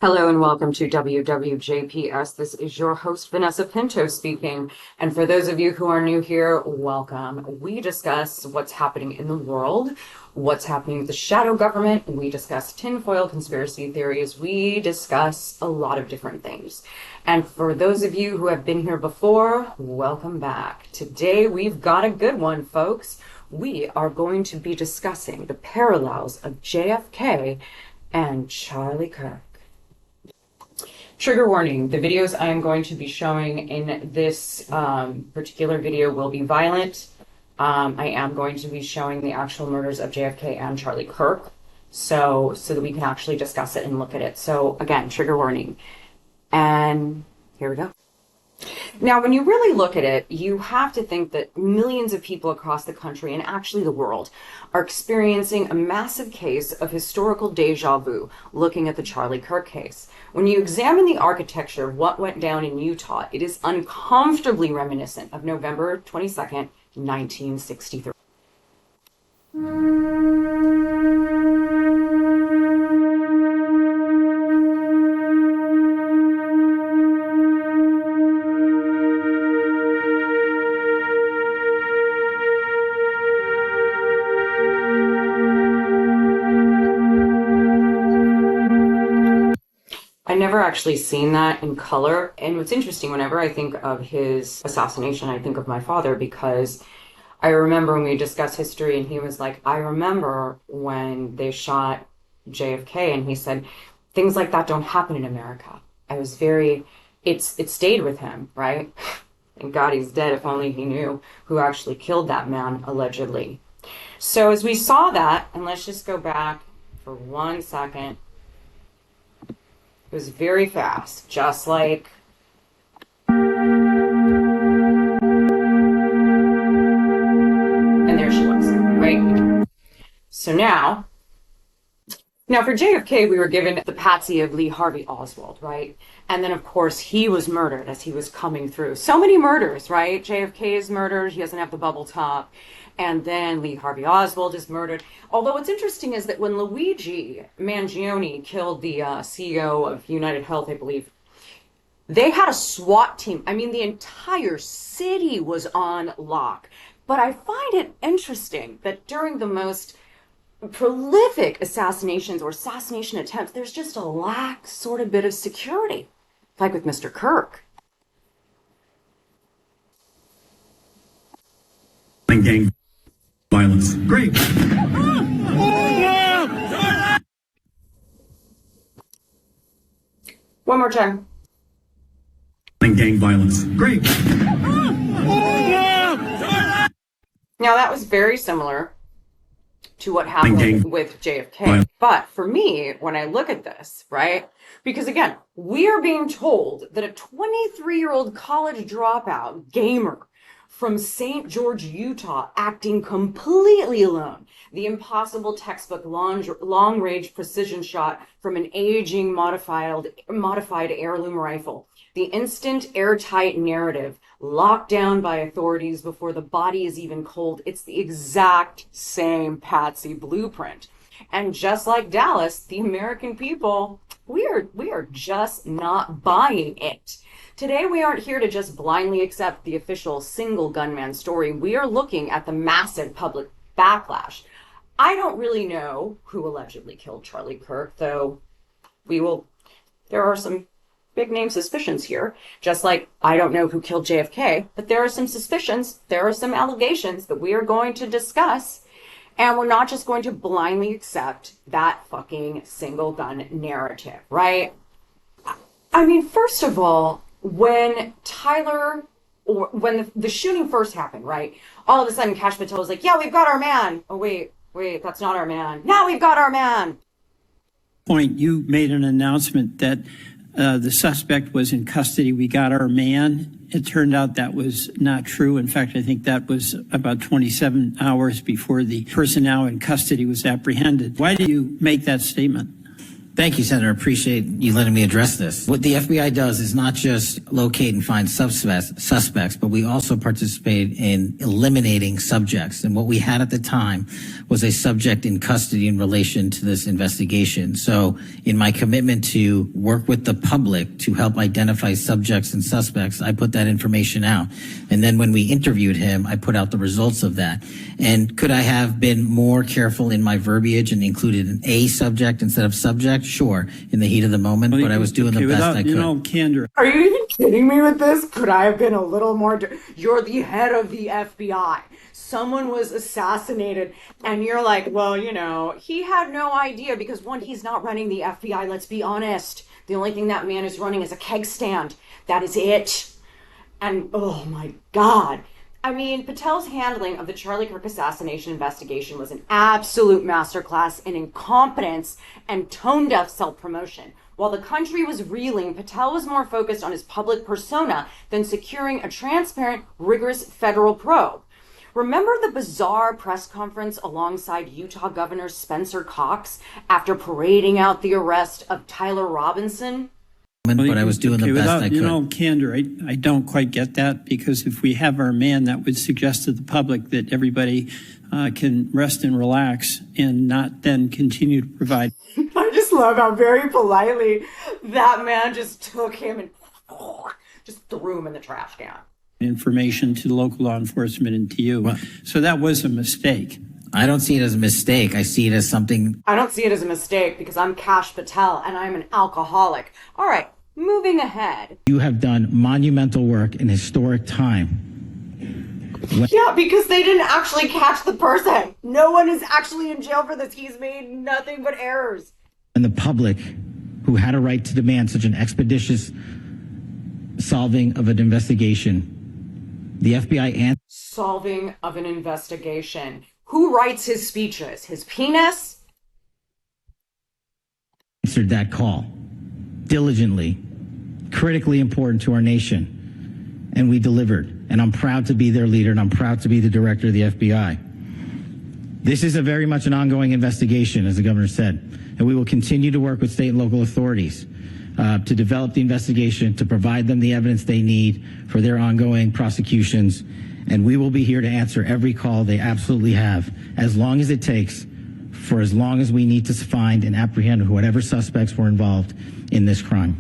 Hello and welcome to WWJPS. This is your host, Vanessa Pinto speaking. And for those of you who are new here, welcome. We discuss what's happening in the world, what's happening with the shadow government. We discuss tinfoil conspiracy theories. We discuss a lot of different things. And for those of you who have been here before, welcome back. Today we've got a good one, folks. We are going to be discussing the parallels of JFK and Charlie Kirk. Trigger warning, the videos I am going to be showing in this particular video will be violent. I am going to be showing the actual murders of JFK and Charlie Kirk, so that we can actually discuss it and look at it. So again, trigger warning. And here we go. Now, when you really look at it, you have to think that millions of people across the country and actually the world are experiencing a massive case of historical deja vu looking at the Charlie Kirk case. When you examine the architecture of what went down in Utah, it is uncomfortably reminiscent of November 22nd, 1963. Never actually seen that in color. And what's interesting, whenever I think of his assassination, I think of my father, because I remember when we discussed history and he was like, I remember when they shot JFK, and he said, things like that don't happen in America. It stayed with him, right? Thank God he's dead, if only he knew who actually killed that man, allegedly. So as we saw that, and let's just go back for 1 second. It was very fast, just like and there she was, right? So now for JFK, we were given the Patsy of Lee Harvey Oswald, right? And then, of course, he was murdered as he was coming through. So many murders, right? JFK is murdered. He doesn't have the bubble top. And then Lee Harvey Oswald is murdered. Although what's interesting is that when Luigi Mangione killed the CEO of United Health, I believe, they had a SWAT team. I mean, the entire city was on lock. But I find it interesting that during the most prolific assassinations or assassination attempts, there's just a lack sort of bit of security, like with Mr. Kirk. Gang violence. Great. One more time. Gang violence. Great. Now that was very similar to what happened with JFK. But for me, when I look at this, right, because again, we are being told that a 23-year-old college dropout gamer from St. George, Utah, acting completely alone, the impossible textbook long-range precision shot from an aging modified heirloom rifle, the instant airtight narrative locked down by authorities before the body is even cold. It's the exact same Patsy blueprint. And just like Dallas, the American people, we are just not buying it. Today, we aren't here to just blindly accept the official single gunman story. We are looking at the massive public backlash. I don't really know who allegedly killed Charlie Kirk, though there are some big name suspicions here. Just like I don't know who killed JFK, but there are some suspicions, there are some allegations that we are going to discuss. And we're not just going to blindly accept that fucking single gun narrative, right? I mean, first of all, when the shooting first happened, right? All of a sudden, Kash Patel was like, yeah, we've got our man. Oh, wait, that's not our man. Now we've got our man. Point, you made an announcement that the suspect was in custody. We got our man. It turned out that was not true. In fact, I think that was about 27 hours before the person now in custody was apprehended. Why do you make that statement? Thank you, Senator. Appreciate you letting me address this. What the FBI does is not just locate and find suspects, but we also participate in eliminating subjects. And what we had at the time was a subject in custody in relation to this investigation. So in my commitment to work with the public to help identify subjects and suspects, I put that information out. And then when we interviewed him, I put out the results of that. And could I have been more careful in my verbiage and included an A subject instead of subject? Sure, in the heat of the moment, but I was doing the best I could. Candor. Are you even kidding me with this? Could I have been a little more? You're the head of the FBI. Someone was assassinated, and you're like, well, you know, he had no idea because, one, he's not running the FBI. Let's be honest. The only thing that man is running is a keg stand. That is it. And oh my God. I mean, Patel's handling of the Charlie Kirk assassination investigation was an absolute masterclass in incompetence and tone-deaf self-promotion. While the country was reeling, Patel was more focused on his public persona than securing a transparent, rigorous federal probe. Remember the bizarre press conference alongside Utah Governor Spencer Cox after parading out the arrest of Tyler Robinson? But I was doing the best I could. Candor, I don't quite get that, because if we have our man, that would suggest to the public that everybody can rest and relax and not then continue to provide. I just love how very politely that man just took him and just threw him in the trash can. Information to local law enforcement and to you. Well, so that was a mistake. I don't see it as a mistake. I see it as something. I don't see it as a mistake because I'm Kash Patel and I'm an alcoholic. All right. Moving ahead. You have done monumental work in historic time. Yeah, because they didn't actually catch the person. No one is actually in jail for this. He's made nothing but errors. And the public, who had a right to demand such an expeditious solving of an investigation, the FBI solving of an investigation. Who writes his speeches? His penis? Answered that call diligently, critically important to our nation, and we delivered. And I'm proud to be their leader, and I'm proud to be the director of the FBI. This is a very much an ongoing investigation, as the governor said, and we will continue to work with state and local authorities to develop the investigation, to provide them the evidence they need for their ongoing prosecutions, and we will be here to answer every call they absolutely have, as long as it takes, for as long as we need to find and apprehend whatever suspects were involved in this crime.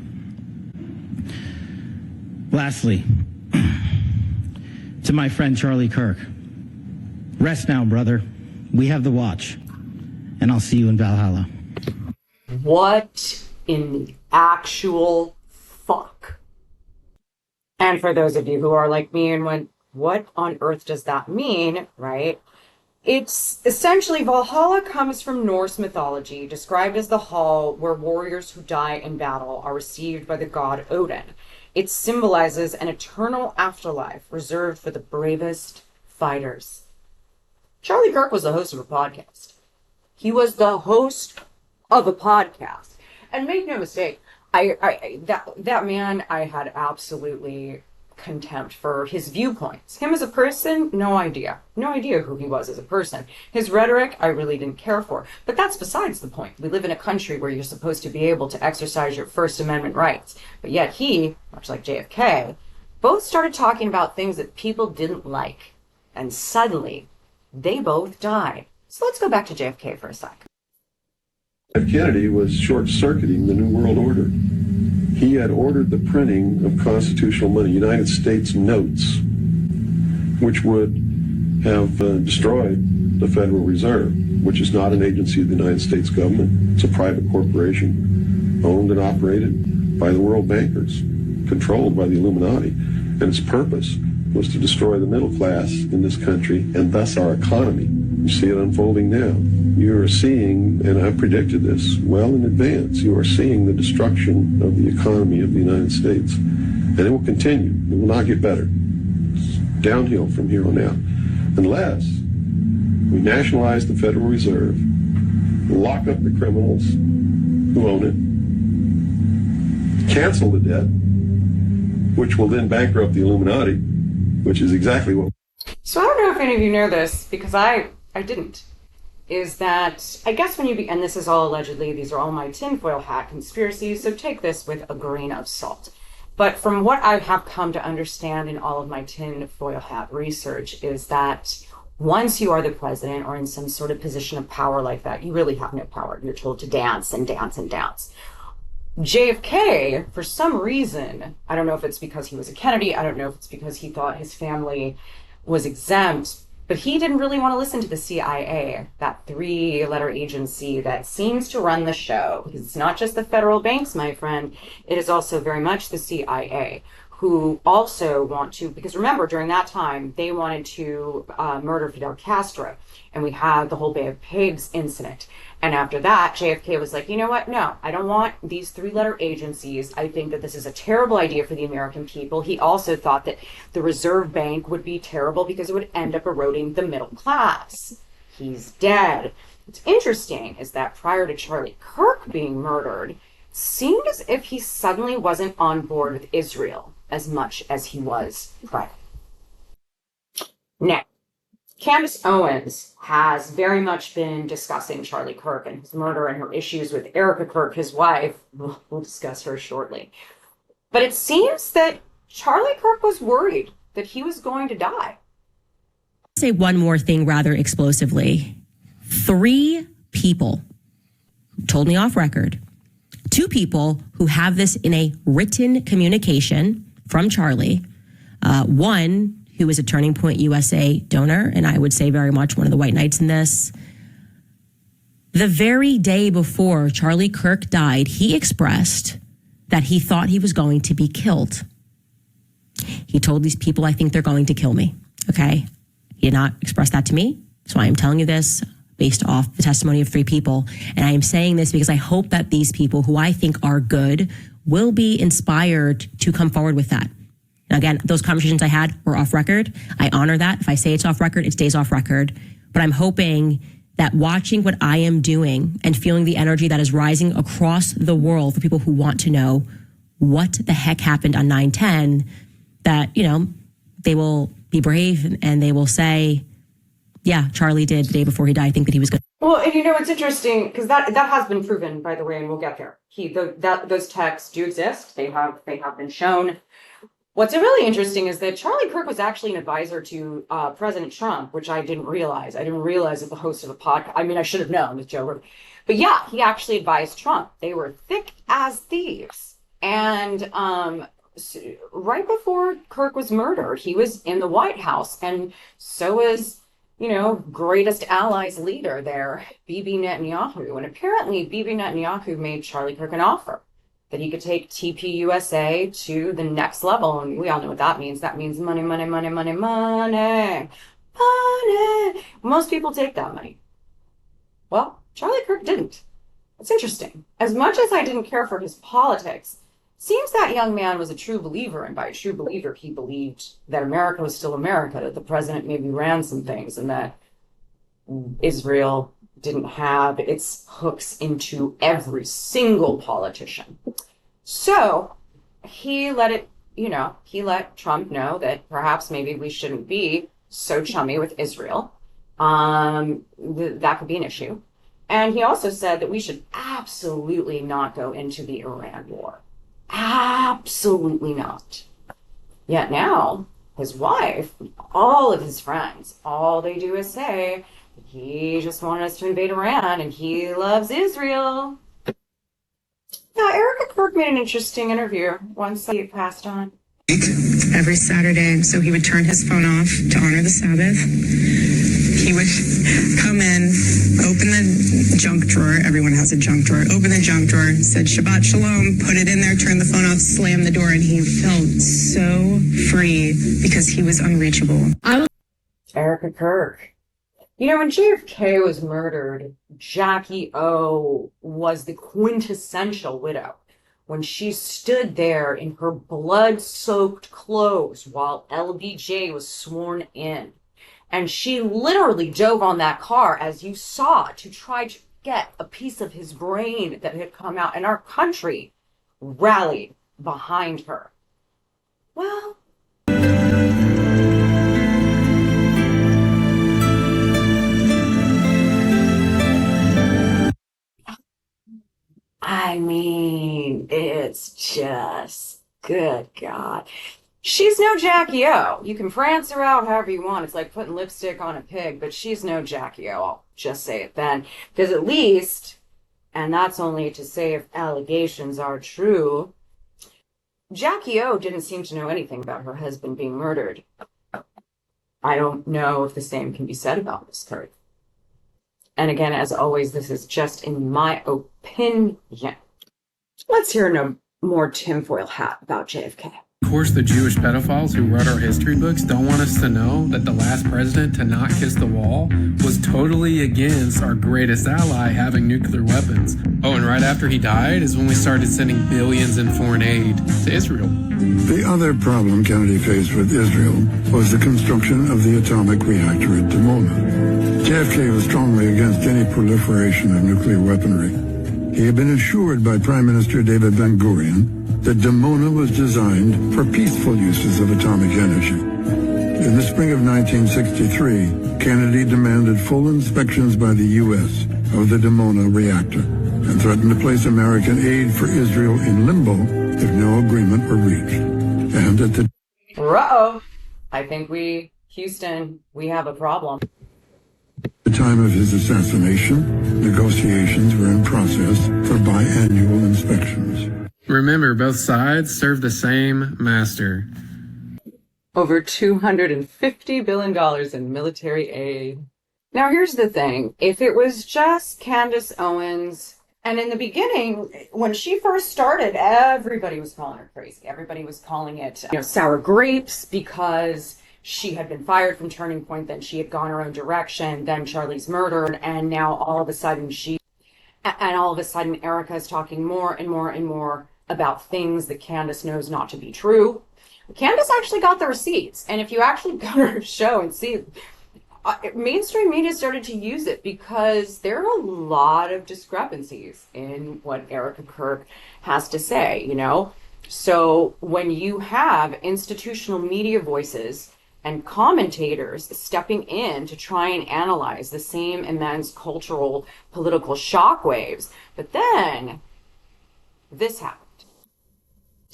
Lastly, to my friend Charlie Kirk, rest now, brother. We have the watch, and I'll see you in Valhalla. What in the actual fuck? And for those of you who are like me and went, what on earth does that mean, right? It's essentially, Valhalla comes from Norse mythology, described as the hall where warriors who die in battle are received by the god Odin. It symbolizes an eternal afterlife reserved for the bravest fighters. Charlie Kirk was the host of a podcast. He was the host of a podcast. And make no mistake, that man, I had absolutely contempt for his viewpoints. Him as a person, no idea. No idea who he was as a person. His rhetoric, I really didn't care for. But that's besides the point. We live in a country where you're supposed to be able to exercise your First Amendment rights. But yet he, much like JFK, both started talking about things that people didn't like. And suddenly, they both died. So let's go back to JFK for a sec. Kennedy was short-circuiting the New World Order. He had ordered the printing of constitutional money, United States notes, which would have destroyed the Federal Reserve, which is not an agency of the United States government. It's a private corporation owned and operated by the world bankers, controlled by the Illuminati. And its purpose was to destroy the middle class in this country and thus our economy. You see it unfolding now. You are seeing, and I predicted this well in advance, you are seeing the destruction of the economy of the United States. And it will continue. It will not get better. It's downhill from here on out. Unless we nationalize the Federal Reserve, lock up the criminals who own it, cancel the debt, which will then bankrupt the Illuminati, which is exactly what... So I don't know if any of you know this, because I didn't. is that I guess when and this is all allegedly, these are all my tinfoil hat conspiracies, so take this with a grain of salt. But from what I have come to understand in all of my tinfoil hat research is that once you are the president or in some sort of position of power like that, you really have no power. You're told to dance and dance and dance. JFK, for some reason, I don't know if it's because he was a Kennedy, I don't know if it's because he thought his family was exempt, but he didn't really want to listen to the CIA, that 3-letter agency that seems to run the show. Because it's not just the federal banks, my friend, it is also very much the CIA, who also want to, because remember, during that time, they wanted to murder Fidel Castro, and we had the whole Bay of Pigs incident. And after that, JFK was like, you know what? No, I don't want these 3-letter agencies. I think that this is a terrible idea for the American people. He also thought that the Reserve Bank would be terrible because it would end up eroding the middle class. He's dead. What's interesting is that prior to Charlie Kirk being murdered, it seemed as if he suddenly wasn't on board with Israel as much as he was prior. Now, Candace Owens has very much been discussing Charlie Kirk and his murder and her issues with Erica Kirk, his wife. We'll discuss her shortly. But it seems that Charlie Kirk was worried that he was going to die. Say one more thing rather explosively. 3 people told me off record. 2 people who have this in a written communication from Charlie. One who is a Turning Point USA donor, and I would say very much one of the white knights in this. The very day before Charlie Kirk died, he expressed that he thought he was going to be killed. He told these people, I think they're going to kill me, okay? He did not express that to me, so I am telling you this based off the testimony of 3 people, and I am saying this because I hope that these people who I think are good will be inspired to come forward with that. Now, again, those conversations I had were off record. I honor that. If I say it's off record, it stays off record. But I'm hoping that watching what I am doing and feeling the energy that is rising across the world for people who want to know what the heck happened on 9/10, that, you know, they will be brave and they will say, yeah, Charlie did the day before he died think that he was good. Well, and you know, it's interesting because that has been proven, by the way, and we'll get there. Those texts do exist. They have been shown. What's really interesting is that Charlie Kirk was actually an advisor to President Trump, which I didn't realize. I didn't realize that the host of a podcast. I mean, I should have known with Joe Rogan. But yeah, he actually advised Trump. They were thick as thieves. And right before Kirk was murdered, he was in the White House. And so was, you know, greatest allies leader there, Bibi Netanyahu. And apparently Bibi Netanyahu made Charlie Kirk an offer that he could take TPUSA to the next level. And we all know what that means. That means money, money, money, money, money, money. Most people take that money. Well, Charlie Kirk didn't. It's interesting. As much as I didn't care for his politics, seems that young man was a true believer. And by a true believer, he believed that America was still America, that the president maybe ran some things, and that Israel didn't have its hooks into every single politician. So he let Trump know that perhaps maybe we shouldn't be so chummy with Israel. That could be an issue. And he also said that we should absolutely not go into the Iran war. Absolutely not. Yet now, his wife, all of his friends, all they do is say, he just wanted us to invade Iran and he loves Israel. Now, Erica Kirk made an interesting interview once he passed on. Every Saturday, so he would turn his phone off to honor the Sabbath. He would come in, open the junk drawer. Everyone has a junk drawer. Open the junk drawer, said Shabbat Shalom, put it in there, turn the phone off, slam the door, and he felt so free because he was unreachable. Erica Kirk. You know, when JFK was murdered, Jackie O was the quintessential widow. When she stood there in her blood-soaked clothes while LBJ was sworn in. And she literally dove on that car, as you saw, to try to get a piece of his brain that had come out. And our country rallied behind her. Well, I mean, it's just, good God. She's no Jackie O. You can prance her out however you want. It's like putting lipstick on a pig, but she's no Jackie O. I'll just say it then. Because at least, and that's only to say if allegations are true, Jackie O didn't seem to know anything about her husband being murdered. I don't know if the same can be said about Miss Kirk. And again, as always, this is just in my opinion. Let's hear no more tinfoil hat about JFK. Of course, the Jewish pedophiles who wrote our history books don't want us to know that the last president to not kiss the wall was totally against our greatest ally having nuclear weapons. Oh, and right after he died is when we started sending billions in foreign aid to Israel. The other problem Kennedy faced with Israel was the construction of the atomic reactor at Dimona. JFK was strongly against any proliferation of nuclear weaponry. He had been assured by Prime Minister David Ben-Gurion that Dimona was designed for peaceful uses of atomic energy. In the spring of 1963, Kennedy demanded full inspections by the U.S. of the Dimona reactor and threatened to place American aid for Israel in limbo if no agreement were reached. And at the I think Houston, we have a problem. At the time of his assassination, negotiations were in process for biannual inspections. Remember, both sides serve the same master. Over $250 billion in military aid. Now, here's the thing. If it was just Candace Owens, and in the beginning, when she first started, everybody was calling her crazy. Everybody was calling it, sour grapes, because she had been fired from Turning Point, then she had gone her own direction, then Charlie's murdered, and now all of a sudden Erica is talking more and more and more about things that Candace knows not to be true. Candace actually got the receipts, and if you actually go to her show and see, mainstream media started to use it because there are a lot of discrepancies in what Erica Kirk has to say, So when you have institutional media voices and commentators stepping in to try and analyze the same immense cultural, political shockwaves, but then this happened.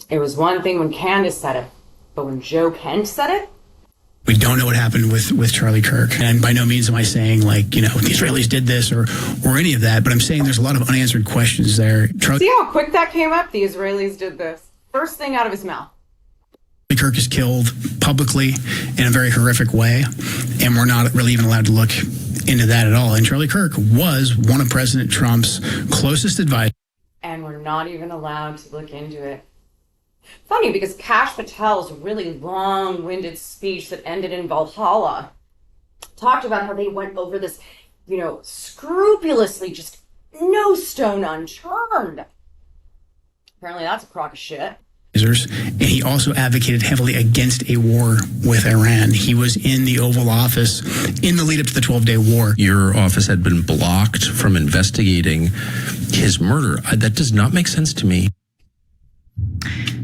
It was one thing when Candace said it, but when Joe Kent said it, we don't know what happened with Charlie Kirk. And by no means am I saying the Israelis did this or any of that, but I'm saying there's a lot of unanswered questions there. See how quick that came up? The Israelis did this. First thing out of his mouth. Charlie Kirk is killed publicly in a very horrific way, and we're not really even allowed to look into that at all. And Charlie Kirk was one of President Trump's closest advisors. And we're not even allowed to look into it. Funny, because Kash Patel's really long-winded speech that ended in Valhalla talked about how they went over this, scrupulously, just no stone unturned. Apparently that's a crock of shit. And he also advocated heavily against a war with Iran. He was in the Oval Office in the lead up to the 12-day war. Your office had been blocked from investigating his murder. That does not make sense to me.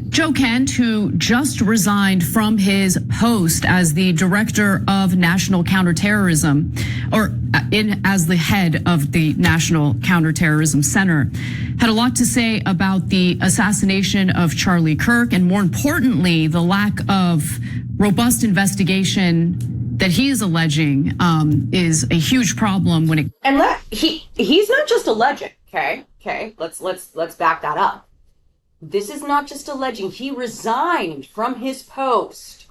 Joe Kent, who just resigned from his post as the director of national counterterrorism, as the head of the National Counterterrorism Center, had a lot to say about the assassination of Charlie Kirk, and more importantly, the lack of robust investigation that he is alleging is a huge problem when it. And he's not just alleging. Okay. Let's back that up. This is not just alleging. He resigned from his post.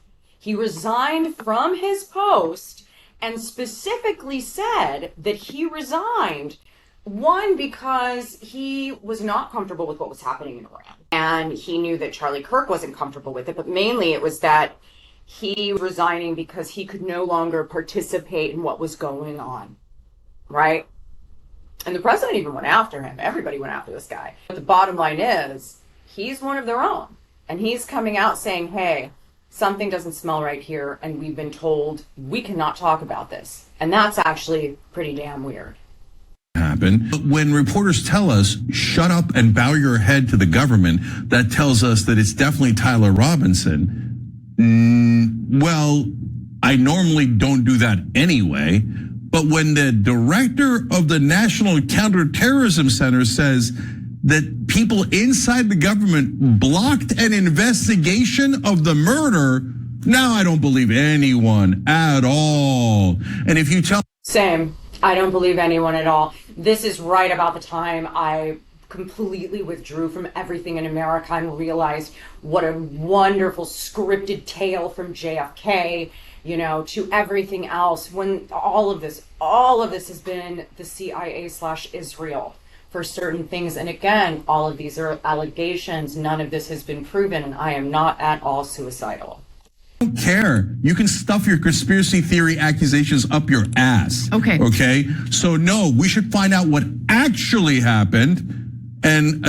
And specifically said that he resigned, one, because he was not comfortable with what was happening in Iran. And he knew that Charlie Kirk wasn't comfortable with it, but mainly it was that he was resigning because he could no longer participate in what was going on, right? And the president even went after him. Everybody went after this guy. But the bottom line is, he's one of their own. And he's coming out saying, hey, something doesn't smell right here, and we've been told we cannot talk about this. And that's actually pretty damn weird. Happen. When reporters tell us, shut up and bow your head to the government, that tells us that it's definitely Tyler Robinson. Well, I normally don't do that anyway. But when the director of the National Counterterrorism Center says that people inside the government blocked an investigation of the murder, now I don't believe anyone at all. And if you tell... Same. I don't believe anyone at all. This is right about the time I completely withdrew from everything in America and realized what a wonderful scripted tale from JFK, to everything else, when all of this has been the CIA/Israel for certain things. And again, all of these are allegations. None of this has been proven, and I am not at all suicidal. I don't care. You can stuff your conspiracy theory accusations up your ass. Okay. So no, we should find out what actually happened. And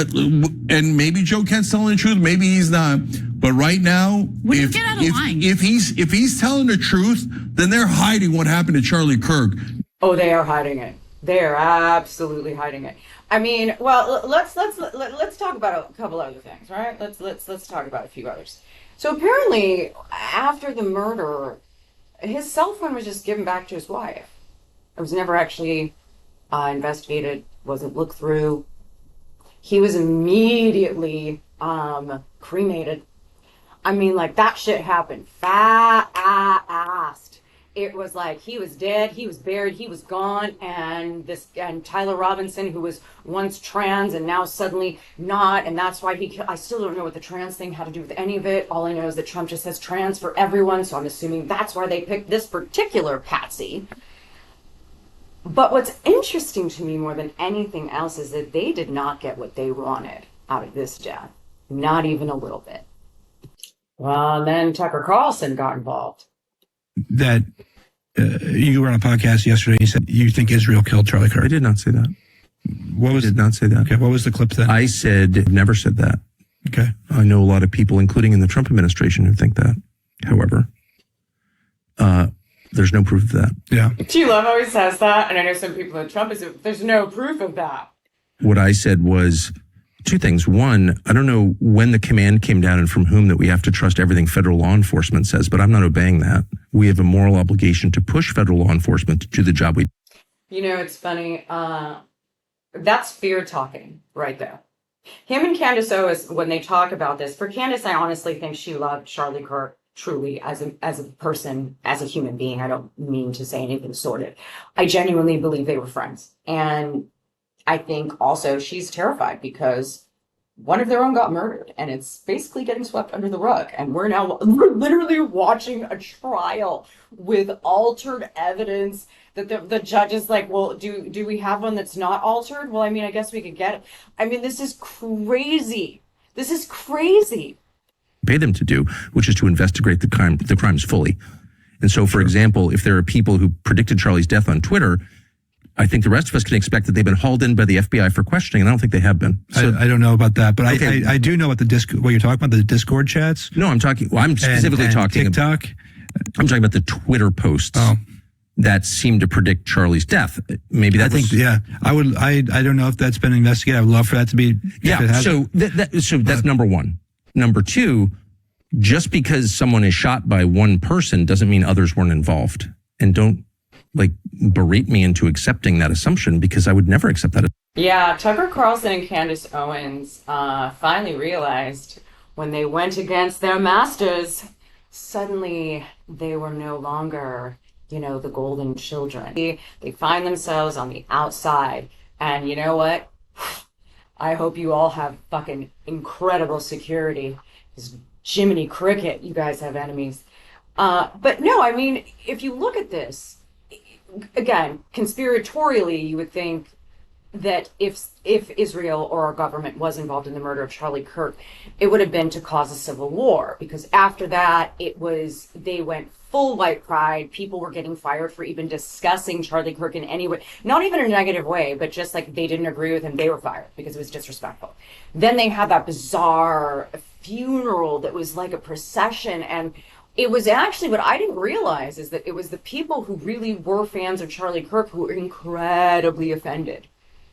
maybe Joe Kent's telling the truth, maybe he's not. But right now, if he's telling the truth, then they're hiding what happened to Charlie Kirk. Oh, they are hiding it. They are absolutely hiding it. I mean, well, let's talk about a couple other things, right? Let's talk about a few others. So apparently, after the murder, his cell phone was just given back to his wife. It was never actually investigated, wasn't looked through. He was immediately cremated. I mean, like, that shit happened fast. It was like he was dead, he was buried, he was gone, and Tyler Robinson, who was once trans and now suddenly not, and that's why I still don't know what the trans thing had to do with any of it. All I know is that Trump just says trans for everyone, so I'm assuming that's why they picked this particular Patsy. But what's interesting to me more than anything else is that they did not get what they wanted out of this death. Not even a little bit. Well, then Tucker Carlson got involved. That you were on a podcast yesterday. You said you think Israel killed Charlie Kirk. I did not say that. I did not say that. Okay, what was the clip then? I said never said that. Okay. I know a lot of people, including in the Trump administration, who think that. However, there's no proof of that. Yeah. Do you love how he says that? And I know some people in Trump there's no proof of that. What I said was two things. One, I don't know when the command came down and from whom that we have to trust everything federal law enforcement says, but I'm not obeying that. We have a moral obligation to push federal law enforcement to do the job we do. It's funny. That's fear talking right there. Him and Candace Owens, when they talk about this, for Candace, I honestly think she loved Charlie Kirk truly as a person, as a human being. I don't mean to say anything sordid. I genuinely believe they were friends. And I think also she's terrified because one of their own got murdered and it's basically getting swept under the rug. And we're literally watching a trial with altered evidence that the judge is like, well, do we have one that's not altered? Well, I mean, I guess we could get it. I mean, this is crazy. This is crazy. Pay them to do, which is to investigate the crimes fully. And so, for example, if there are people who predicted Charlie's death on Twitter, I think the rest of us can expect that they've been hauled in by the FBI for questioning, and I don't think they have been. So, I don't know about that, but okay. I do know what what you're talking about, the Discord chats. No, I'm specifically talking TikTok. I'm talking about the Twitter posts that seem to predict Charlie's death. Maybe that I don't know if that's been investigated. I would love for that to be. So that's number one. Number two, just because someone is shot by one person doesn't mean others weren't involved. And don't berate me into accepting that assumption, because I would never accept that. Yeah, Tucker Carlson and Candace Owens finally realized when they went against their masters, suddenly they were no longer, the golden children. They find themselves on the outside. And you know what? I hope you all have fucking incredible security. Because Jiminy Cricket, you guys have enemies. But no, I mean, if you look at this, again, conspiratorially, you would think that if Israel or our government was involved in the murder of Charlie Kirk, it would have been to cause a civil war. Because after that, they went full white pride. People were getting fired for even discussing Charlie Kirk in any way, not even in a negative way, but just like they didn't agree with him, they were fired because it was disrespectful. Then they had that bizarre funeral that was like a procession, and it was actually, what I didn't realize is that it was the people who really were fans of Charlie Kirk who were incredibly offended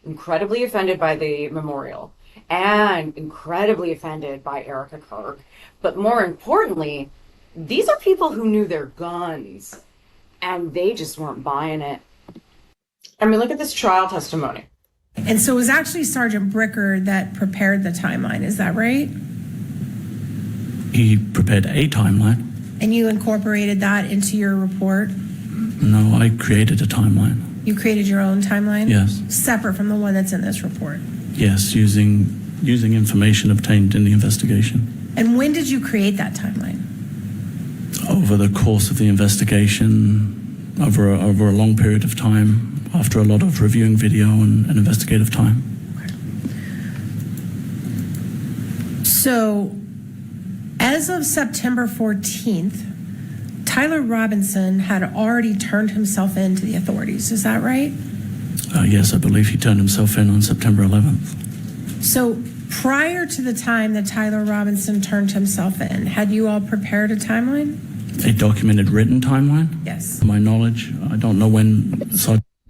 by the memorial, and incredibly offended by Erica Kirk. But more importantly, these are people who knew their guns, and they just weren't buying it. I mean, look at this trial testimony. And so it was actually Sergeant Bricker that prepared the timeline, is that right? He prepared a timeline. And you incorporated that into your report? No, I created a timeline. You created your own timeline? Yes. Separate from the one that's in this report? Yes, using information obtained in the investigation. And when did you create that timeline? Over the course of the investigation, over a long period of time, after a lot of reviewing video and investigative time. Okay. So, as of September 14th, Tyler Robinson had already turned himself in to the authorities. Is that right? Yes, I believe he turned himself in on September 11th. So, prior to the time that Tyler Robinson turned himself in, had you all prepared a timeline? A documented written timeline? Yes. To my knowledge, I don't know when.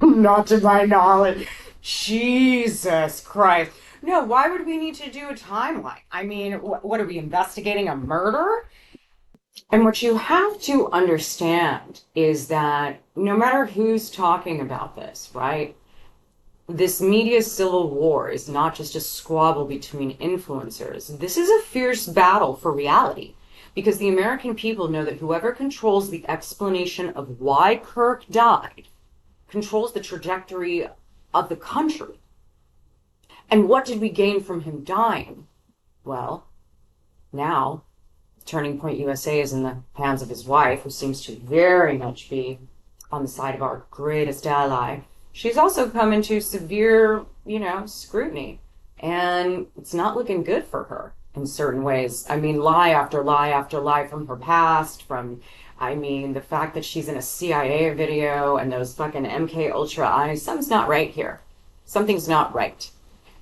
Not to my knowledge. Jesus Christ. No, why would we need to do a timeline? I mean, what are we investigating? A murder? And what you have to understand is that no matter who's talking about this, right? This media civil war is not just a squabble between influencers. This is a fierce battle for reality. Because the American people know that whoever controls the explanation of why Kirk died controls the trajectory of the country. And what did we gain from him dying? Well, now, Turning Point USA is in the hands of his wife, who seems to very much be on the side of our greatest ally. She's also come into severe, scrutiny. And it's not looking good for her in certain ways. I mean, lie after lie after lie from her past, the fact that she's in a CIA video and those fucking MK Ultra eyes, something's not right here. Something's not right.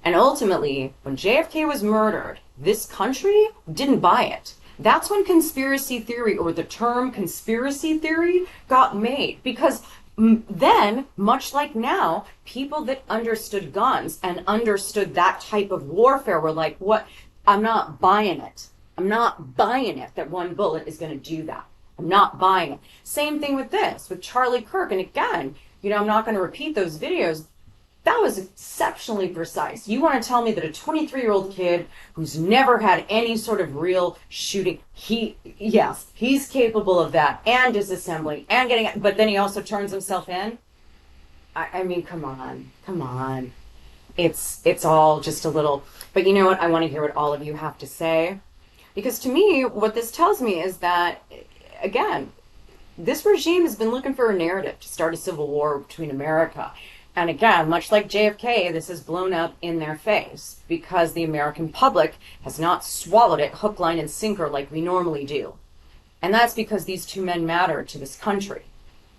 And ultimately, when JFK was murdered, this country didn't buy it. That's when conspiracy theory, or the term conspiracy theory, got made. Because then, much like now, people that understood guns and understood that type of warfare were like, what? I'm not buying it. I'm not buying it that one bullet is going to do that. I'm not buying it. Same thing with this, with Charlie Kirk. And again, I'm not going to repeat those videos. That was exceptionally precise. You want to tell me that a 23-year-old kid who's never had any sort of real shooting, he's capable of that and disassembling and getting, but then he also turns himself in? I mean, come on. It's all just a little, but you know what? I want to hear what all of you have to say. Because to me, what this tells me is that, again, this regime has been looking for a narrative to start a civil war between America. And again, much like JFK, this has blown up in their face because the American public has not swallowed it hook, line, and sinker like we normally do. And that's because these two men matter to this country.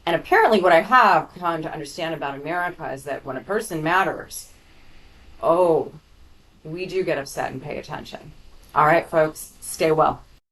And apparently what I have come to understand about America is that when a person matters, we do get upset and pay attention. All right, folks, stay well.